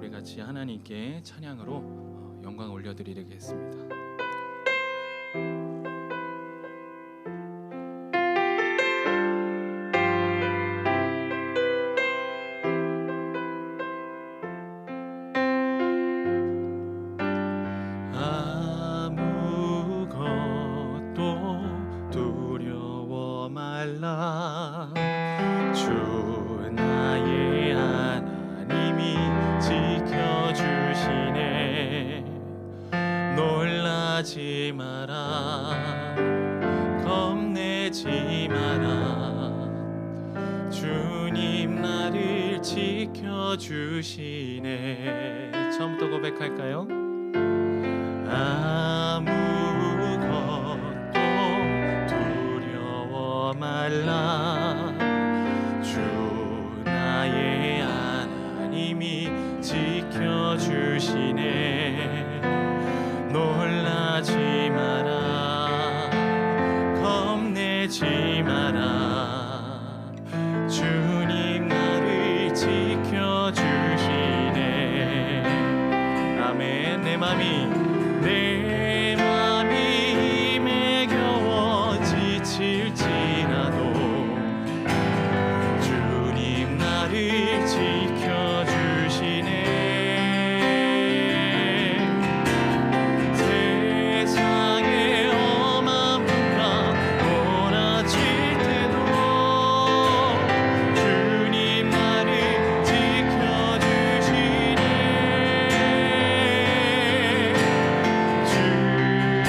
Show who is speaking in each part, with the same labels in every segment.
Speaker 1: 우리 같이 하나님께 찬양으로 영광 올려드리겠습니다. 주 나의 하나님이 지켜주시네. 놀라지 마라, 겁내지 마라. 주님 나를 지켜주시네. 처음부터 고백할까요? 아무것도 두려워 말라. 주 나의 하나님이 지켜주시네. 놀라지 마라, 겁내지 마라. 주님 나를 지켜주시네. 아멘. 내 맘이 힘에 겨워 지칠지라도 주님 나를 지켜주시네. 세상에 험한 비가 몰아칠 때도 주님 나를 지켜주시네. 주님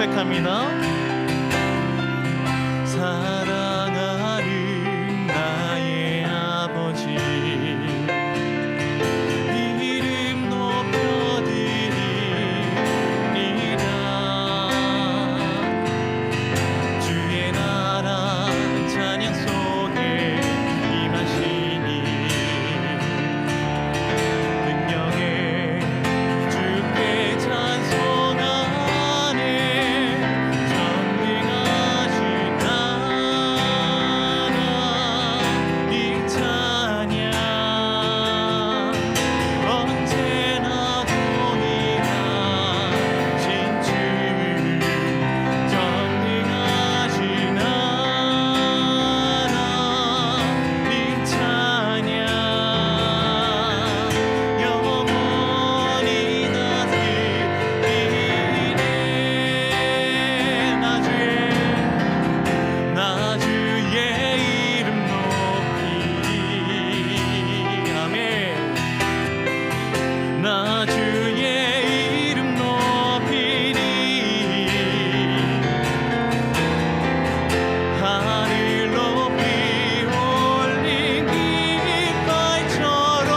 Speaker 1: 고백합니다. 사랑하는 나의 아버지, 이름 높여드리리라. 주의 나라 찬양 속에 임하시니 능력에 주께 찬송하네. 전능하신 하나님 찬양 언제나 동일하신 주 전능하신 하나님 찬양 영원히 다스리네. 나 주의 이름 높이 아멘. 나 주의 이름 높이니 하늘 높이 올린 깃발처럼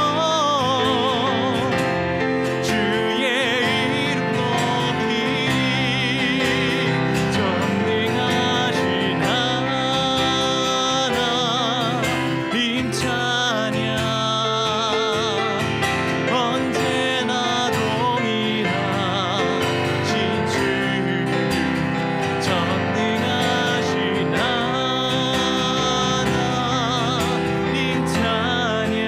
Speaker 1: 주의 이름 높이니 전능하신 하나님 찬양 언제나 동일하신 주 전능하신 하나님 찬양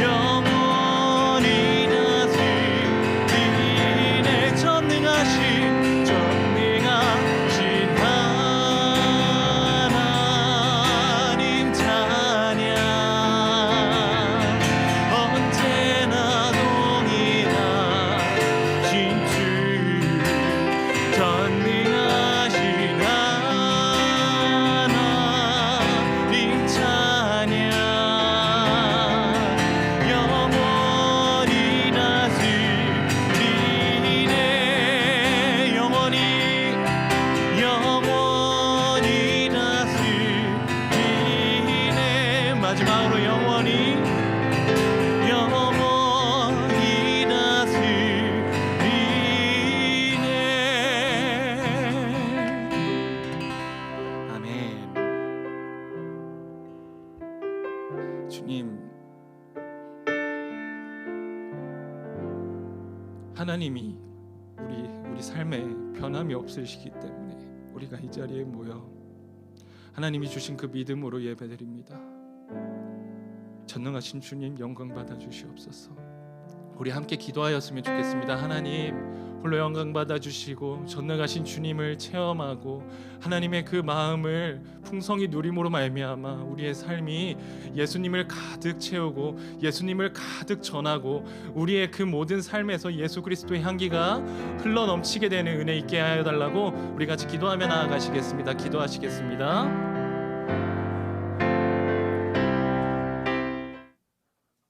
Speaker 1: 영원히 다스리네. 전능하신 하나님 찬양 언제나 동일하신 주 전능하신 하나님 찬양 영원히 다스리네. 영원히 다스리네. 마지막으로 영원히 다스리네. 아멘. 주님, 하나님이 우리 삶에 변함이 없으시기 때문에 우리가 이 자리에 모여 하나님이 주신 그 믿음으로 예배드립니다. 전능하신 주님 영광 받아 주시옵소서. 우리 함께 기도하였으면 좋겠습니다. 하나님 홀로 영광 받아 주시고 전능하신 주님을 체험하고 하나님의 그 마음을 풍성히 누림으로 말미암아 우리의 삶이 예수님을 가득 채우고 예수님을 가득 전하고 우리의 그 모든 삶에서 예수 그리스도의 향기가 흘러넘치게 되는 은혜 있게 하여 달라고 우리 같이 기도하며 나아가시겠습니다. 기도하시겠습니다.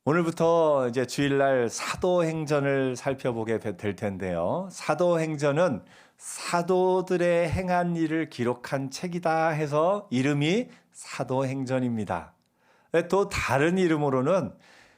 Speaker 2: 오늘부터 이제 주일날 사도행전을 살펴보게 될 텐데요. 사도행전은 사도들의 행한 일을 기록한 책이다 해서 이름이 사도행전입니다. 또 다른 이름으로는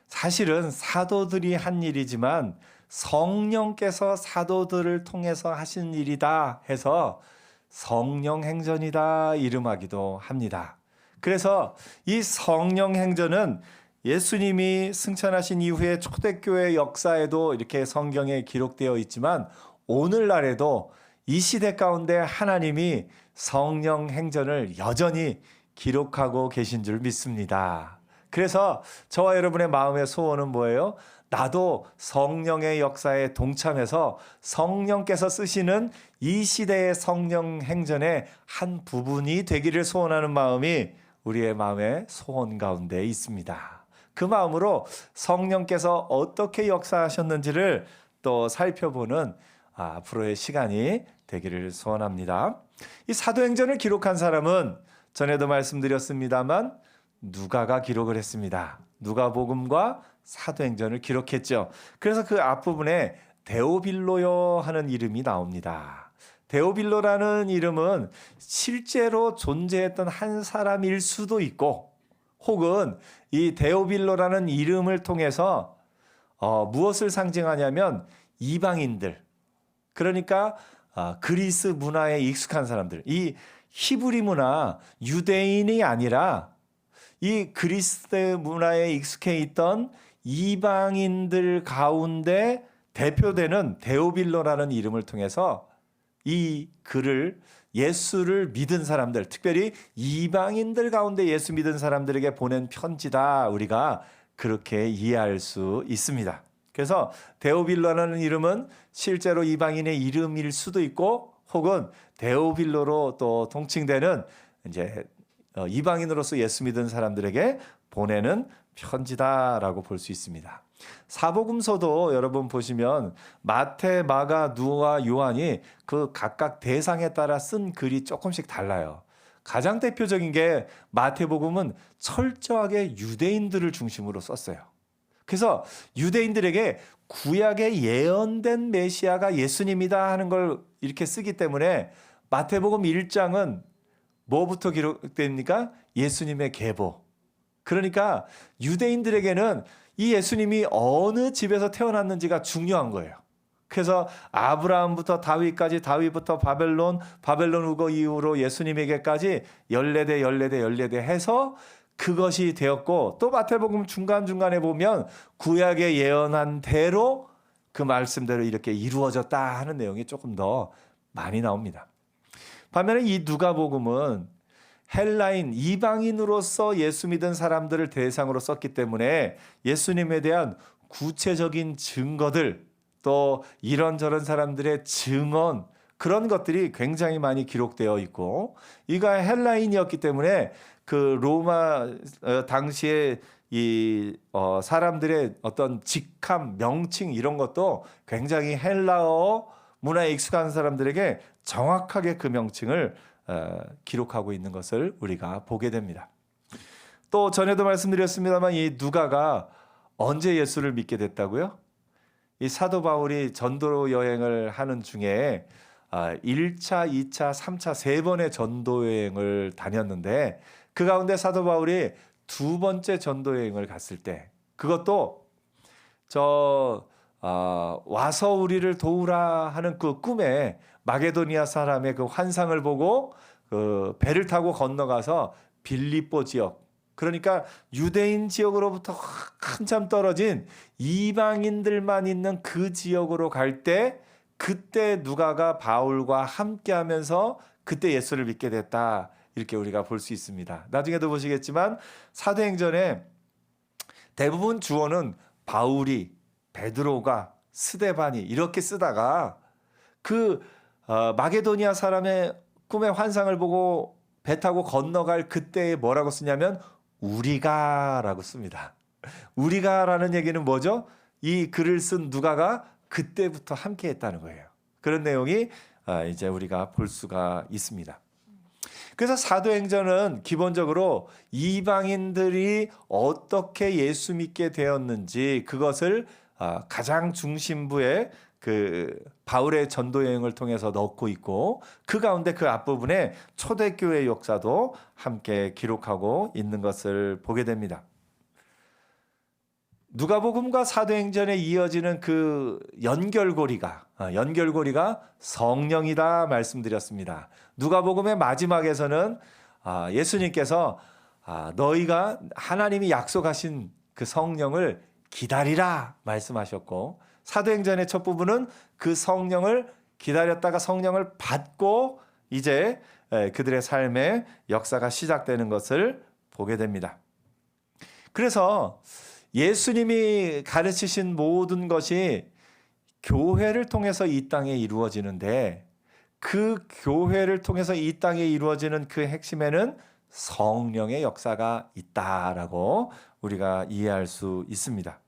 Speaker 2: 사실은 사도들이 한 일이지만 성령께서 사도들을 통해서 하신 일이다 해서 성령행전이다 이름하기도 합니다. 그래서 이 성령행전은 예수님이 승천하신 이후에 초대교회 역사에도 이렇게 성경에 기록되어 있지만 오늘날에도 이 시대 가운데 하나님이 성령 행전을 여전히 기록하고 계신 줄 믿습니다. 그래서 저와 여러분의 마음의 소원은 뭐예요? 나도 성령의 역사에 동참해서 성령께서 쓰시는 이 시대의 성령 행전의 한 부분이 되기를 소원하는 마음이 우리의 마음의 소원 가운데 있습니다. 그 마음으로 성령께서 어떻게 역사하셨는지를 또 살펴보는 앞으로의 시간이 되기를 소원합니다. 이 사도행전을 기록한 사람은 전에도 말씀드렸습니다만 누가가 기록을 했습니다. 누가복음과 사도행전을 기록했죠. 그래서 그 앞부분에 데오빌로요 하는 이름이 나옵니다. 데오빌로라는 이름은 실제로 존재했던 한 사람일 수도 있고, 혹은 이 데오빌로라는 이름을 통해서 무엇을 상징하냐면 이방인들, 그러니까 그리스 문화에 익숙한 사람들, 이 히브리 문화, 유대인이 아니라 이 그리스 문화에 익숙해 있던 이방인들 가운데 대표되는 데오빌로라는 이름을 통해서 이 글을 예수를 믿은 사람들, 특별히 이방인들 가운데 예수 믿은 사람들에게 보낸 편지다, 우리가 그렇게 이해할 수 있습니다. 그래서 데오빌로라는 이름은 실제로 이방인의 이름일 수도 있고, 혹은 데오빌로로 또 통칭되는 이제 이방인으로서 예수 믿은 사람들에게 보내는 편지다라고 볼 수 있습니다. 사복음서도 여러분 보시면 마태, 마가, 누가, 요한이 그 각각 대상에 따라 쓴 글이 조금씩 달라요. 가장 대표적인 게 마태복음은 철저하게 유대인들을 중심으로 썼어요. 그래서 유대인들에게 구약에 예언된 메시아가 예수님이다 하는 걸 이렇게 쓰기 때문에 마태복음 1장은 뭐부터 기록됩니까? 예수님의 계보. 그러니까 유대인들에게는 이 예수님이 어느 집에서 태어났는지가 중요한 거예요. 그래서 아브라함부터 다윗까지, 다윗부터 바벨론, 바벨론 후고 이후로 예수님에게까지 14대 해서 그것이 되었고, 또 마태복음 중간중간에 보면 구약에 예언한 대로 그 말씀대로 이렇게 이루어졌다 하는 내용이 조금 더 많이 나옵니다. 반면에 이 누가복음은 헬라인, 이방인으로서 예수 믿은 사람들을 대상으로 썼기 때문에 예수님에 대한 구체적인 증거들, 또 이런저런 사람들의 증언, 그런 것들이 굉장히 많이 기록되어 있고, 이가 헬라인이었기 때문에 그 로마 당시에 이 사람들의 어떤 직함, 명칭 이런 것도 굉장히 헬라어 문화에 익숙한 사람들에게 정확하게 그 명칭을 기록하고 있는 것을 우리가 보게 됩니다. 또 전에도 말씀드렸습니다만 이 누가가 언제 예수를 믿게 됐다고요? 이 사도 바울이 전도 여행을 하는 중에 1차, 2차, 3차 세 번의 전도 여행을 다녔는데, 그 가운데 사도 바울이 두 번째 전도 여행을 갔을 때, 그것도 와서 우리를 도우라 하는 그 꿈에 마게도니아 사람의 그 환상을 보고 그 배를 타고 건너가서 빌립보 지역, 그러니까 유대인 지역으로부터 한참 떨어진 이방인들만 있는 그 지역으로 갈 때, 그때 누가가 바울과 함께하면서 그때 예수를 믿게 됐다, 이렇게 우리가 볼 수 있습니다. 나중에도 보시겠지만 사도행전에 대부분 주어는 바울이, 베드로가, 스데반이 이렇게 쓰다가 그 마게도니아 사람의 꿈의 환상을 보고 배 타고 건너갈 그때에 뭐라고 쓰냐면 우리가라고 씁니다. 우리가라는 얘기는 뭐죠? 이 글을 쓴 누가가 그때부터 함께 했다는 거예요. 그런 내용이 이제 우리가 볼 수가 있습니다. 그래서 사도행전은 기본적으로 이방인들이 어떻게 예수 믿게 되었는지, 그것을 가장 중심부에 그 바울의 전도 여행을 통해서 넣고 있고, 그 가운데 그 앞부분에 초대교회 역사도 함께 기록하고 있는 것을 보게 됩니다. 누가복음과 사도행전에 이어지는 그 연결고리가 성령이다 말씀드렸습니다. 누가복음의 마지막에서는 예수님께서 너희가 하나님이 약속하신 그 성령을 기다리라 말씀하셨고, 사도행전의 첫 부분은 그 성령을 기다렸다가 성령을 받고 이제 그들의 삶의 역사가 시작되는 것을 보게 됩니다. 그래서 예수님이 가르치신 모든 것이 교회를 통해서 이 땅에 이루어지는데, 그 교회를 통해서 이 땅에 이루어지는 그 핵심에는 성령의 역사가 있다라고 우리가 이해할 수 있습니다.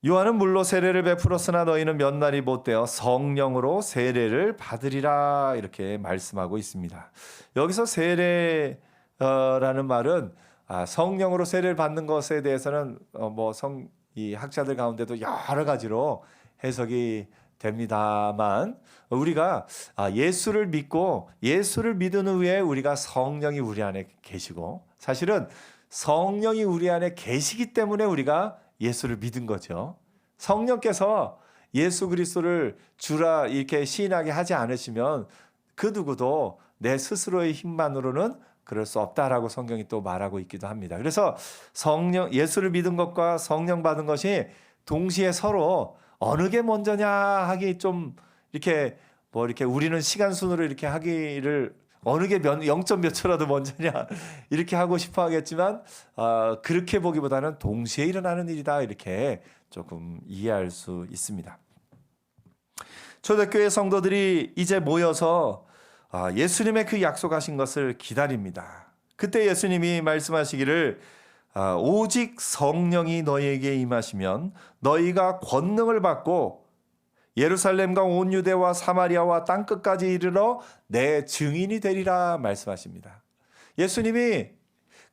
Speaker 2: 요한은 물로 세례를 베풀었으나 너희는 몇 날이 못되어 성령으로 세례를 받으리라, 이렇게 말씀하고 있습니다. 여기서 세례라는 말은 성령으로 세례를 받는 것에 대해서는 이 학자들 가운데도 여러 가지로 해석이 됩니다만 우리가 예수를 믿고 예수를 믿은 후에 우리가 성령이 우리 안에 계시고 사실은 성령이 우리 안에 계시기 때문에 우리가 예수를 믿은 거죠. 성령께서 예수 그리스도를 주라 이렇게 시인하게 하지 않으시면 그 누구도 내 스스로의 힘만으로는 그럴 수 없다라고 성경이 또 말하고 있기도 합니다. 그래서 예수를 믿은 것과 성령 받은 것이 동시에 서로 어느 게 먼저냐 하기 좀 이렇게 이렇게 우리는 시간 순으로 이렇게 하기를 어느 게 0점 몇 초라도 먼저냐 이렇게 하고 싶어 하겠지만 그렇게 보기보다는 동시에 일어나는 일이다 이렇게 조금 이해할 수 있습니다. 초대교회 성도들이 이제 모여서 예수님의 그 약속하신 것을 기다립니다. 그때 예수님이 말씀하시기를 오직 성령이 너희에게 임하시면 너희가 권능을 받고 예루살렘과 온 유대와 사마리아와 땅끝까지 이르러 내 증인이 되리라 말씀하십니다. 예수님이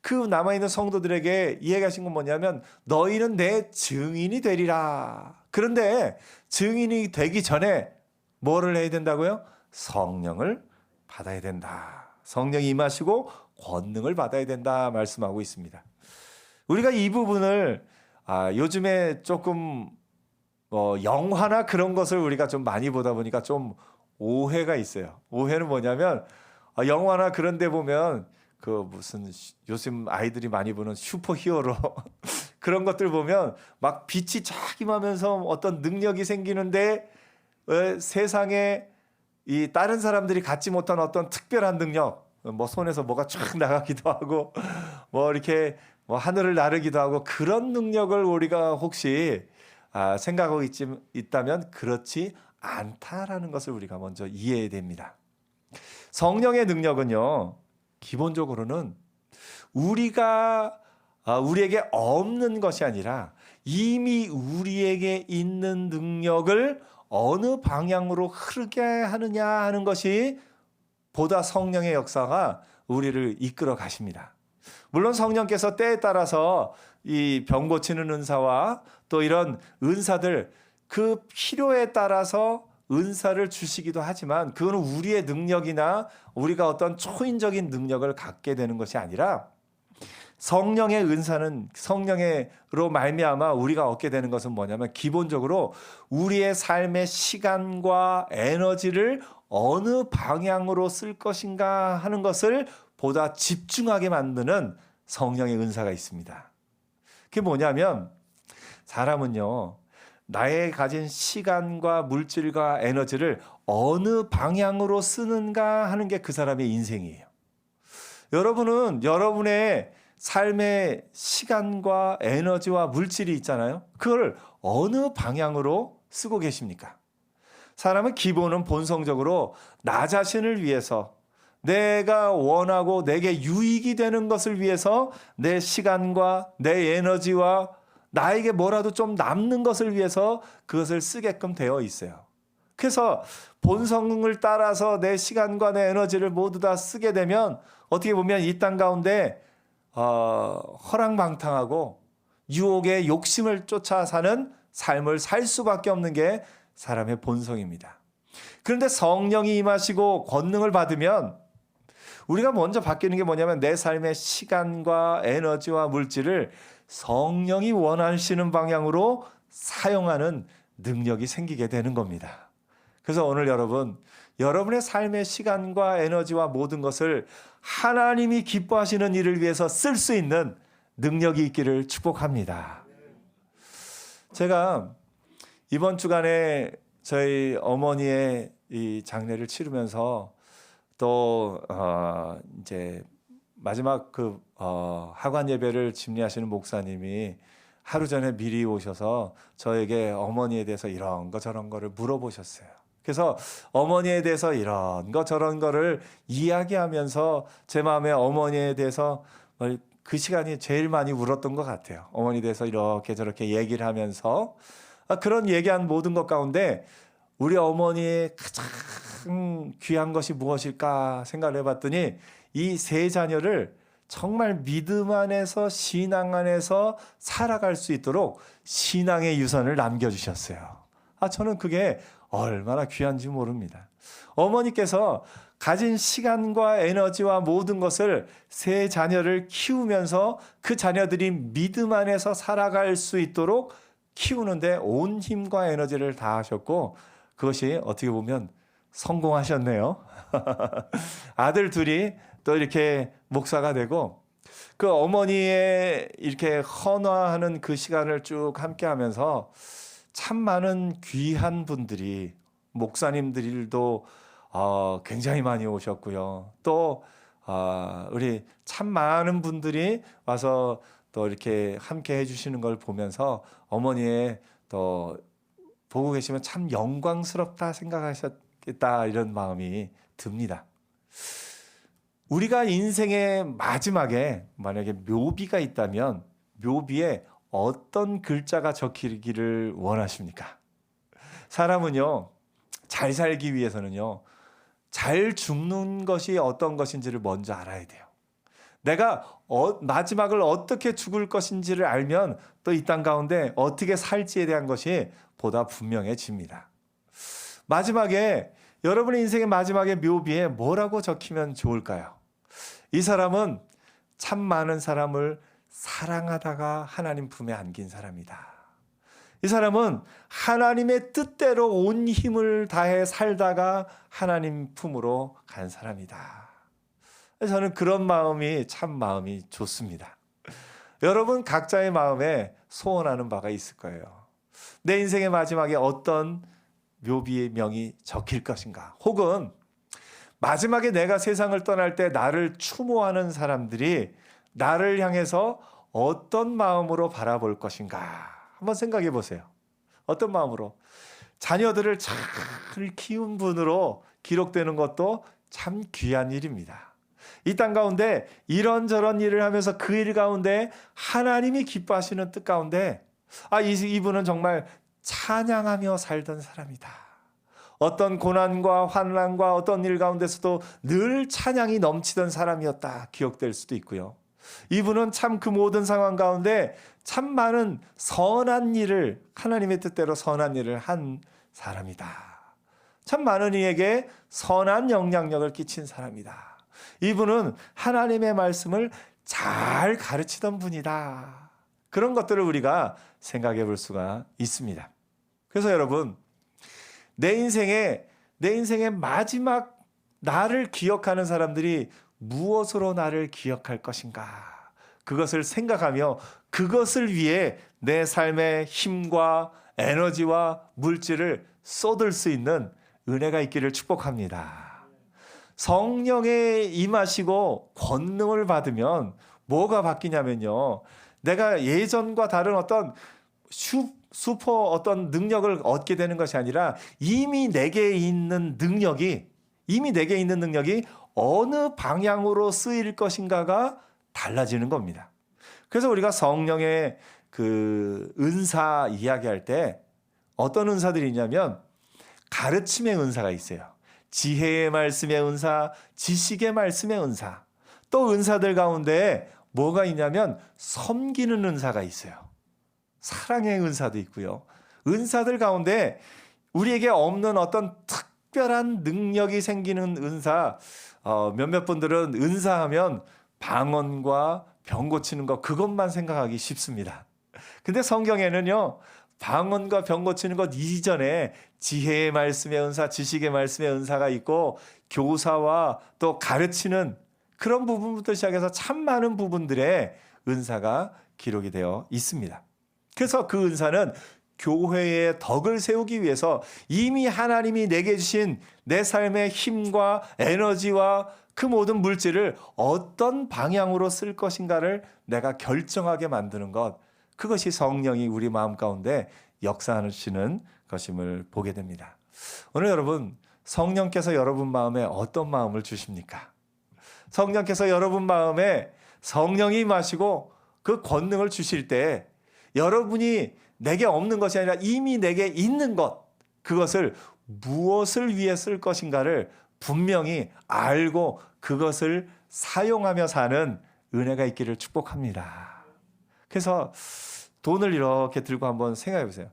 Speaker 2: 그 남아있는 성도들에게 이야기하신 건 뭐냐면 너희는 내 증인이 되리라. 그런데 증인이 되기 전에 뭐를 해야 된다고요? 성령을 받아야 된다. 성령이 임하시고 권능을 받아야 된다 말씀하고 있습니다. 우리가 이 부분을 요즘에 조금 영화나 그런 것을 우리가 좀 많이 보다 보니까 좀 오해가 있어요. 오해는 뭐냐면 영화나 그런 데 보면 그 무슨 요즘 아이들이 많이 보는 슈퍼히어로 그런 것들 보면 막 빛이 쫙 임하면서 어떤 능력이 생기는데 세상에 이 다른 사람들이 갖지 못한 어떤 특별한 능력, 뭐 손에서 뭐가 쫙 나가기도 하고 뭐 이렇게 뭐 하늘을 나르기도 하고 그런 능력을 우리가 혹시 생각하고 있다면 그렇지 않다라는 것을 우리가 먼저 이해해야 됩니다. 성령의 능력은요, 기본적으로는 우리에게 없는 것이 아니라 이미 우리에게 있는 능력을 어느 방향으로 흐르게 하느냐 하는 것이 보다 성령의 역사가 우리를 이끌어 가십니다. 물론 성령께서 때에 따라서 이 병 고치는 은사와 또 이런 은사들 그 필요에 따라서 은사를 주시기도 하지만 그건 우리의 능력이나 우리가 어떤 초인적인 능력을 갖게 되는 것이 아니라 성령의 은사는 성령으로 말미암아 우리가 얻게 되는 것은 뭐냐면 기본적으로 우리의 삶의 시간과 에너지를 어느 방향으로 쓸 것인가 하는 것을 보다 집중하게 만드는 성령의 은사가 있습니다. 그게 뭐냐면 사람은요, 나의 가진 시간과 물질과 에너지를 어느 방향으로 쓰는가 하는 게 그 사람의 인생이에요. 여러분은 여러분의 삶의 시간과 에너지와 물질이 있잖아요. 그걸 어느 방향으로 쓰고 계십니까? 사람은 기본은 본성적으로 나 자신을 위해서 내가 원하고 내게 유익이 되는 것을 위해서 내 시간과 내 에너지와 나에게 뭐라도 좀 남는 것을 위해서 그것을 쓰게끔 되어 있어요. 그래서 본성을 따라서 내 시간과 내 에너지를 모두 다 쓰게 되면 어떻게 보면 이 땅 가운데 허랑방탕하고 유혹의 욕심을 쫓아 사는 삶을 살 수밖에 없는 게 사람의 본성입니다. 그런데 성령이 임하시고 권능을 받으면 우리가 먼저 바뀌는 게 뭐냐면 내 삶의 시간과 에너지와 물질을 성령이 원하시는 방향으로 사용하는 능력이 생기게 되는 겁니다. 그래서 오늘 여러분의 삶의 시간과 에너지와 모든 것을 하나님이 기뻐하시는 일을 위해서 쓸 수 있는 능력이 있기를 축복합니다. 제가 이번 주간에 저희 어머니의 이 장례를 치르면서 또 이제 마지막 하관 예배를 집례하시는 목사님이 하루 전에 미리 오셔서 저에게 어머니에 대해서 이런 거 저런 거를 물어보셨어요. 그래서 어머니에 대해서 이런 거 저런 거를 이야기하면서 제 마음에 어머니에 대해서 그 시간이 제일 많이 울었던 것 같아요. 어머니에 대해서 이렇게 저렇게 얘기를 하면서 그런 얘기한 모든 것 가운데 우리 어머니의 가장 귀한 것이 무엇일까 생각을 해봤더니 이 세 자녀를 정말 믿음 안에서 신앙 안에서 살아갈 수 있도록 신앙의 유산을 남겨주셨어요. 저는 그게 얼마나 귀한지 모릅니다. 어머니께서 가진 시간과 에너지와 모든 것을 세 자녀를 키우면서 그 자녀들이 믿음 안에서 살아갈 수 있도록 키우는데 온 힘과 에너지를 다하셨고 그것이 어떻게 보면 성공하셨네요. 아들 둘이 또 이렇게 목사가 되고 그 어머니의 이렇게 헌화하는 그 시간을 쭉 함께 하면서 참 많은 귀한 분들이 목사님들도 굉장히 많이 오셨고요. 또 우리 참 많은 분들이 와서 또 이렇게 함께 해주시는 걸 보면서 어머니의 또 보고 계시면 참 영광스럽다 생각하셨겠다 이런 마음이 듭니다. 우리가 인생의 마지막에 만약에 묘비가 있다면 묘비에 어떤 글자가 적히기를 원하십니까? 사람은요, 잘 살기 위해서는요, 잘 죽는 것이 어떤 것인지를 먼저 알아야 돼요. 내가 마지막을 어떻게 죽을 것인지를 알면 또 이 땅 가운데 어떻게 살지에 대한 것이 보다 분명해집니다. 마지막에 여러분의 인생의 마지막에 묘비에 뭐라고 적히면 좋을까요? 이 사람은 참 많은 사람을 사랑하다가 하나님 품에 안긴 사람이다. 이 사람은 하나님의 뜻대로 온 힘을 다해 살다가 하나님 품으로 간 사람이다. 저는 그런 마음이 참 마음이 좋습니다. 여러분 각자의 마음에 소원하는 바가 있을 거예요. 내 인생의 마지막에 어떤 묘비의 명이 적힐 것인가? 혹은 마지막에 내가 세상을 떠날 때 나를 추모하는 사람들이 나를 향해서 어떤 마음으로 바라볼 것인가? 한번 생각해 보세요. 어떤 마음으로? 자녀들을 잘 키운 분으로 기록되는 것도 참 귀한 일입니다. 이 땅 가운데 이런저런 일을 하면서 그 일 가운데 하나님이 기뻐하시는 뜻 가운데 이분은 정말 찬양하며 살던 사람이다. 어떤 고난과 환난과 어떤 일 가운데서도 늘 찬양이 넘치던 사람이었다 기억될 수도 있고요. 이분은 참 그 모든 상황 가운데 참 많은 선한 일을 하나님의 뜻대로 선한 일을 한 사람이다. 참 많은 이에게 선한 영향력을 끼친 사람이다. 이분은 하나님의 말씀을 잘 가르치던 분이다. 그런 것들을 우리가 생각해 볼 수가 있습니다. 그래서 여러분 내 인생의 마지막 나를 기억하는 사람들이 무엇으로 나를 기억할 것인가? 그것을 생각하며 그것을 위해 내 삶의 힘과 에너지와 물질을 쏟을 수 있는 은혜가 있기를 축복합니다. 성령에 임하시고 권능을 받으면 뭐가 바뀌냐면요. 내가 예전과 다른 어떤 슈퍼 어떤 능력을 얻게 되는 것이 아니라 이미 내게 있는 능력이 어느 방향으로 쓰일 것인가가 달라지는 겁니다. 그래서 우리가 성령의 그 은사 이야기할 때 어떤 은사들이 있냐면 가르침의 은사가 있어요. 지혜의 말씀의 은사, 지식의 말씀의 은사. 또 은사들 가운데 뭐가 있냐면 섬기는 은사가 있어요. 사랑의 은사도 있고요. 은사들 가운데 우리에게 없는 어떤 특별한 능력이 생기는 은사, 몇몇 분들은 은사하면 방언과 병 고치는 것 그것만 생각하기 쉽습니다. 근데 성경에는요. 방언과 병 고치는 것 이전에 지혜의 말씀의 은사, 지식의 말씀의 은사가 있고 교사와 또 가르치는 그런 부분부터 시작해서 참 많은 부분들의 은사가 기록이 되어 있습니다. 그래서 그 은사는 교회의 덕을 세우기 위해서 이미 하나님이 내게 주신 내 삶의 힘과 에너지와 그 모든 물질을 어떤 방향으로 쓸 것인가를 내가 결정하게 만드는 것, 그것이 성령이 우리 마음 가운데 역사하시는 것임을 보게 됩니다. 오늘 여러분, 성령께서 여러분 마음에 어떤 마음을 주십니까? 성령께서 여러분 마음에 성령이 임하시고 그 권능을 주실 때 여러분이 내게 없는 것이 아니라 이미 내게 있는 것, 그것을 무엇을 위해 쓸 것인가를 분명히 알고 그것을 사용하며 사는 은혜가 있기를 축복합니다. 그래서 돈을 이렇게 들고 한번 생각해 보세요.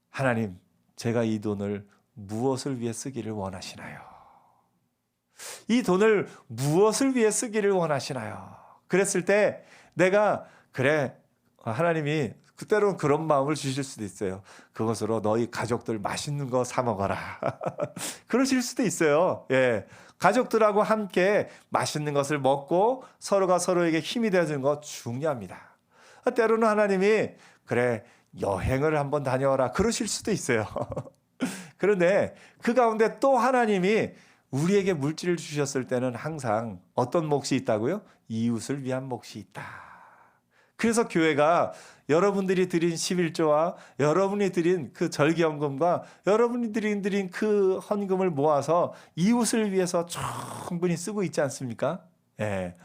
Speaker 2: 하나님, 제가 이 돈을 무엇을 위해 쓰기를 원하시나요? 이 돈을 무엇을 위해 쓰기를 원하시나요? 그랬을 때 내가 그래, 하나님이 그때로는 그런 마음을 주실 수도 있어요. 그것으로 너희 가족들 맛있는 거 사 먹어라. 그러실 수도 있어요. 예. 가족들하고 함께 맛있는 것을 먹고 서로가 서로에게 힘이 되어주는 거 중요합니다. 때로는 하나님이 그래, 여행을 한번 다녀와라. 그러실 수도 있어요. 그런데 그 가운데 또 하나님이 우리에게 물질을 주셨을 때는 항상 어떤 몫이 있다고요? 이웃을 위한 몫이 있다. 그래서 교회가 여러분들이 드린 11조와 여러분이 드린 그 절기헌금과 여러분이 드린 그 헌금을 모아서 이웃을 위해서 충분히 쓰고 있지 않습니까? 예.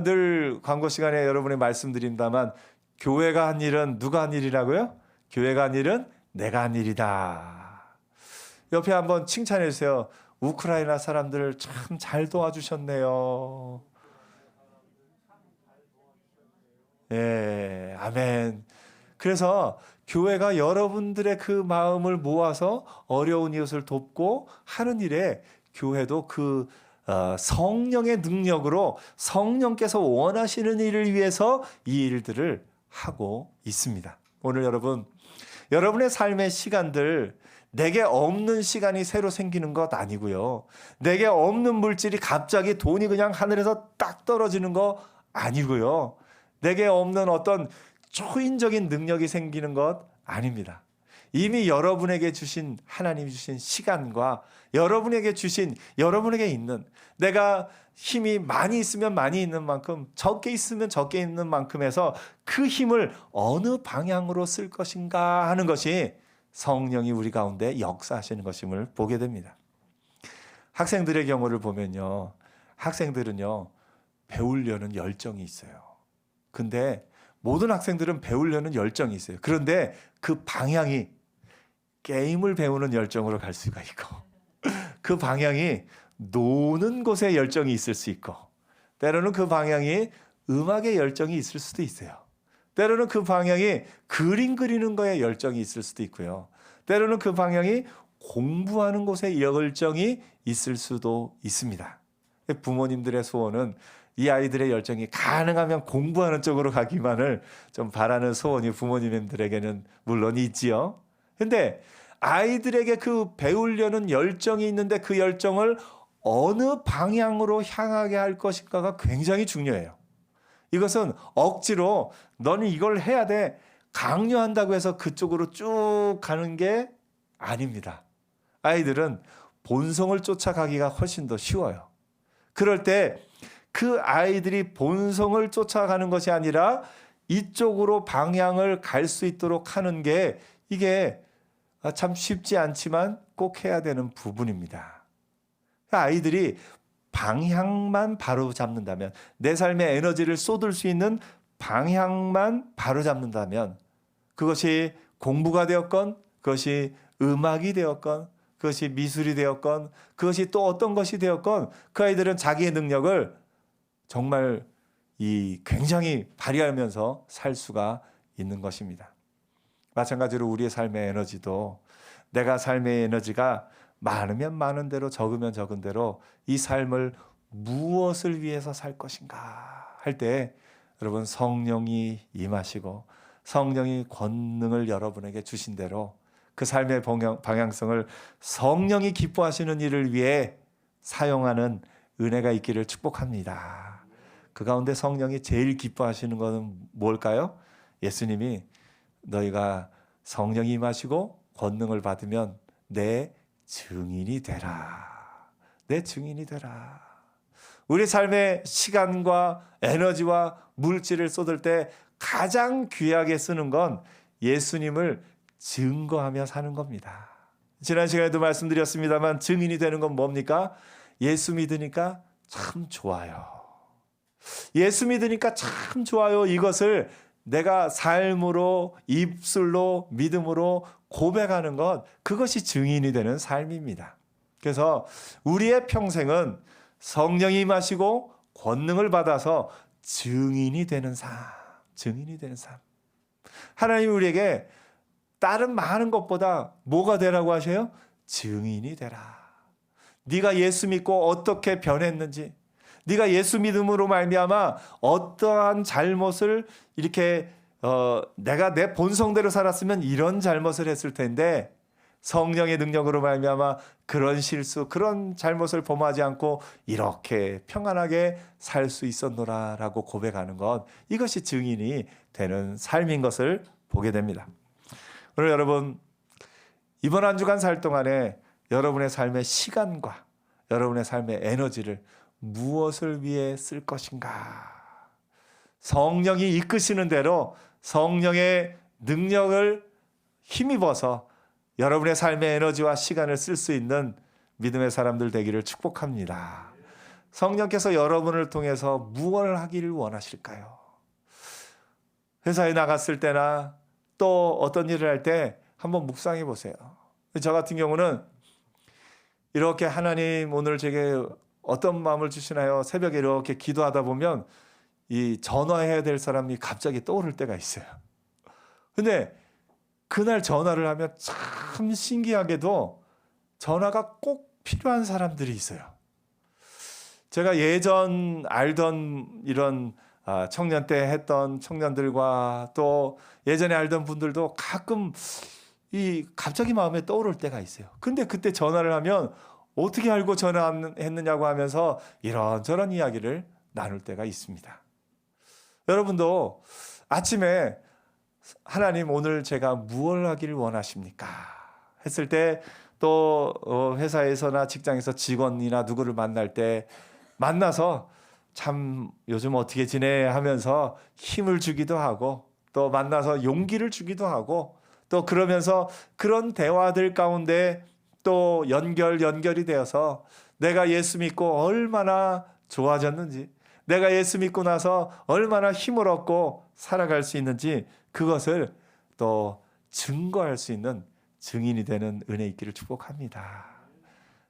Speaker 2: 늘 광고 시간에 여러분이 말씀드린다만 교회가 한 일은 누가 한 일이라고요? 교회가 한 일은 내가 한 일이다. 옆에 한번 칭찬해 주세요. 우크라이나 사람들을 참 잘 도와주셨네요. 예, 아멘. 그래서 교회가 여러분들의 그 마음을 모아서 어려운 이웃을 돕고 하는 일에 교회도 그 성령의 능력으로 성령께서 원하시는 일을 위해서 이 일들을 하고 있습니다. 오늘 여러분의 삶의 시간들, 내게 없는 시간이 새로 생기는 것 아니고요. 내게 없는 물질이 갑자기 돈이 그냥 하늘에서 딱 떨어지는 거 아니고요. 내게 없는 어떤 초인적인 능력이 생기는 것 아닙니다. 이미 여러분에게 주신 하나님이 주신 시간과 여러분에게 있는 내가 힘이 많이 있으면 많이 있는 만큼 적게 있으면 적게 있는 만큼에서 그 힘을 어느 방향으로 쓸 것인가 하는 것이 성령이 우리 가운데 역사하시는 것임을 보게 됩니다. 학생들의 경우를 보면요. 학생들은요. 배우려는 열정이 있어요. 근데 모든 학생들은 배우려는 열정이 있어요. 그런데 그 방향이 게임을 배우는 열정으로 갈 수가 있고 그 방향이 노는 곳에 열정이 있을 수 있고 때로는 그 방향이 음악의 열정이 있을 수도 있어요. 때로는 그 방향이 그림 그리는 거에 열정이 있을 수도 있고요. 때로는 그 방향이 공부하는 곳에 열정이 있을 수도 있습니다. 부모님들의 소원은 이 아이들의 열정이 가능하면 공부하는 쪽으로 가기만을 좀 바라는 소원이 부모님들에게는 물론 있지요. 근데 아이들에게 그 배우려는 열정이 있는데 그 열정을 어느 방향으로 향하게 할 것인가가 굉장히 중요해요. 이것은 억지로 너는 이걸 해야 돼 강요한다고 해서 그쪽으로 쭉 가는 게 아닙니다. 아이들은 본성을 쫓아가기가 훨씬 더 쉬워요. 그럴 때 그 아이들이 본성을 쫓아가는 것이 아니라 이쪽으로 방향을 갈 수 있도록 하는 게 이게 참 쉽지 않지만 꼭 해야 되는 부분입니다. 아이들이 방향만 바로 잡는다면, 내 삶의 에너지를 쏟을 수 있는 방향만 바로 잡는다면, 그것이 공부가 되었건, 그것이 음악이 되었건, 그것이 미술이 되었건, 그것이 또 어떤 것이 되었건, 그 아이들은 자기의 능력을 정말 굉장히 발휘하면서 살 수가 있는 것입니다. 마찬가지로 우리의 삶의 에너지도 내가 삶의 에너지가 많으면 많은 대로 적으면 적은 대로 이 삶을 무엇을 위해서 살 것인가 할 때 여러분 성령이 임하시고 성령이 권능을 여러분에게 주신 대로 그 삶의 방향성을 성령이 기뻐하시는 일을 위해 사용하는 은혜가 있기를 축복합니다. 그 가운데 성령이 제일 기뻐하시는 것은 뭘까요? 예수님이 너희가 성령이 임하시고 권능을 받으면 내 증인이 되라. 내 증인이 되라. 우리 삶의 시간과 에너지와 물질을 쏟을 때 가장 귀하게 쓰는 건 예수님을 증거하며 사는 겁니다. 지난 시간에도 말씀드렸습니다만 증인이 되는 건 뭡니까? 예수 믿으니까 참 좋아요. 예수 믿으니까 참 좋아요. 이것을 내가 삶으로, 입술로, 믿음으로 고백하는 것, 그것이 증인이 되는 삶입니다. 그래서 우리의 평생은 성령이 임하시고 권능을 받아서 증인이 되는 삶, 증인이 되는 삶. 하나님이 우리에게 다른 많은 것보다 뭐가 되라고 하셔요? 증인이 되라. 네가 예수 믿고 어떻게 변했는지, 네가 예수 믿음으로 말미암아 어떠한 잘못을 이렇게 내가 내 본성대로 살았으면 이런 잘못을 했을 텐데 성령의 능력으로 말미암아 그런 실수, 그런 잘못을 범하지 않고 이렇게 평안하게 살 수 있었노라라고 고백하는 것, 이것이 증인이 되는 삶인 것을 보게 됩니다. 오늘 여러분, 이번 한 주간 살 동안에 여러분의 삶의 시간과 여러분의 삶의 에너지를 무엇을 위해 쓸 것인가? 성령이 이끄시는 대로 성령의 능력을 힘입어서 여러분의 삶의 에너지와 시간을 쓸 수 있는 믿음의 사람들 되기를 축복합니다. 성령께서 여러분을 통해서 무엇을 하기를 원하실까요? 회사에 나갔을 때나 또 어떤 일을 할 때 한번 묵상해 보세요. 저 같은 경우는 이렇게 하나님 오늘 제게 어떤 마음을 주시나요? 새벽에 이렇게 기도하다 보면 이 전화해야 될 사람이 갑자기 떠오를 때가 있어요. 근데 그날 전화를 하면 참 신기하게도 전화가 꼭 필요한 사람들이 있어요. 제가 예전 알던 이런 청년 때 했던 청년들과 또 예전에 알던 분들도 가끔 갑자기 마음에 떠오를 때가 있어요. 근데 그때 전화를 하면 어떻게 알고 전화했느냐고 하면서 이런저런 이야기를 나눌 때가 있습니다. 여러분도 아침에 하나님 오늘 제가 무엇을 하기를 원하십니까? 했을 때 또 회사에서나 직장에서 직원이나 누구를 만날 때 만나서 참 요즘 어떻게 지내 하면서 힘을 주기도 하고 또 만나서 용기를 주기도 하고 또 그러면서 그런 대화들 가운데 또 연결이 되어서 내가 예수 믿고 얼마나 좋아졌는지, 내가 예수 믿고 나서 얼마나 힘을 얻고 살아갈 수 있는지 그것을 또 증거할 수 있는 증인이 되는 은혜 있기를 축복합니다.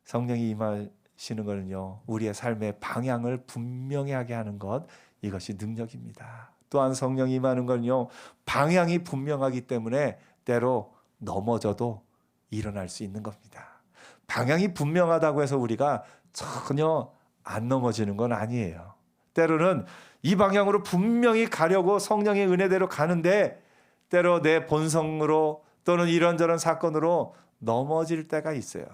Speaker 2: 성령이 임하시는 것은요, 우리의 삶의 방향을 분명히 하게 하는 것, 이것이 능력입니다. 또한 성령이 임하는 건요, 방향이 분명하기 때문에 때로 넘어져도 일어날 수 있는 겁니다. 방향이 분명하다고 해서 우리가 전혀 안 넘어지는 건 아니에요. 때로는 이 방향으로 분명히 가려고 성령의 은혜대로 가는데 때로 내 본성으로 또는 이런저런 사건으로 넘어질 때가 있어요.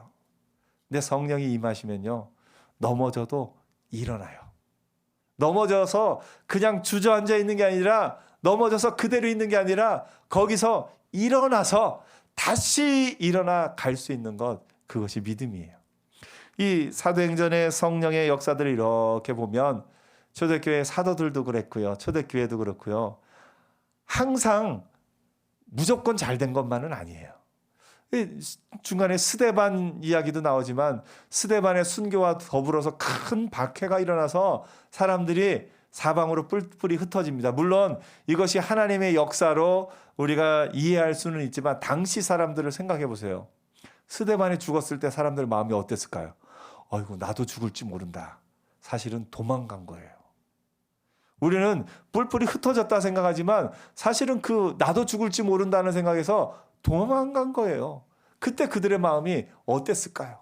Speaker 2: 근데 성령이 임하시면요, 넘어져도 일어나요. 넘어져서 그냥 주저앉아 있는 게 아니라, 넘어져서 그대로 있는 게 아니라 거기서 일어나서 다시 일어나 갈 수 있는 것, 그것이 믿음이에요. 이 사도행전의 성령의 역사들을 이렇게 보면 초대교회 사도들도 그랬고요, 초대교회도 그렇고요, 항상 무조건 잘된 것만은 아니에요. 중간에 스데반 이야기도 나오지만 스데반의 순교와 더불어서 큰 박해가 일어나서 사람들이 사방으로 뿔뿔이 흩어집니다. 물론 이것이 하나님의 역사로 우리가 이해할 수는 있지만 당시 사람들을 생각해 보세요. 스데반이 죽었을 때 사람들 마음이 어땠을까요? 아이고, 나도 죽을지 모른다. 사실은 도망간 거예요. 우리는 뿔뿔이 흩어졌다 생각하지만 사실은 나도 죽을지 모른다는 생각에서 도망간 거예요. 그때 그들의 마음이 어땠을까요?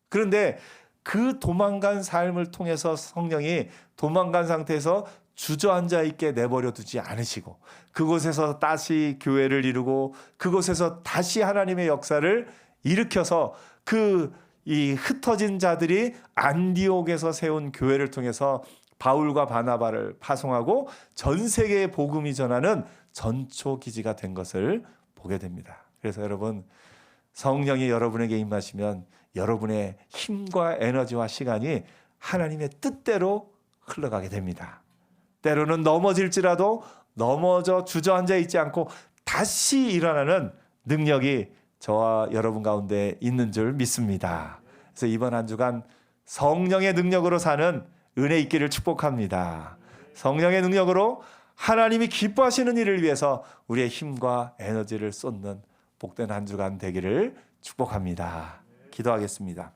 Speaker 2: 그런데 그 도망간 삶을 통해서 성령이 도망간 상태에서 주저앉아 있게 내버려 두지 않으시고 그곳에서 다시 교회를 이루고 그곳에서 다시 하나님의 역사를 일으켜서 이 흩어진 자들이 안디옥에서 세운 교회를 통해서 바울과 바나바를 파송하고 전 세계에 복음이 전하는 전초 기지가 된 것을 보게 됩니다. 그래서 여러분, 성령이 여러분에게 임하시면 여러분의 힘과 에너지와 시간이 하나님의 뜻대로 흘러가게 됩니다. 때로는 넘어질지라도 넘어져 주저앉아 있지 않고 다시 일어나는 능력이 저와 여러분 가운데 있는 줄 믿습니다. 그래서 이번 한 주간 성령의 능력으로 사는 은혜 있기를 축복합니다. 성령의 능력으로 하나님이 기뻐하시는 일을 위해서 우리의 힘과 에너지를 쏟는 복된 한 주간 되기를 축복합니다. 기도하겠습니다.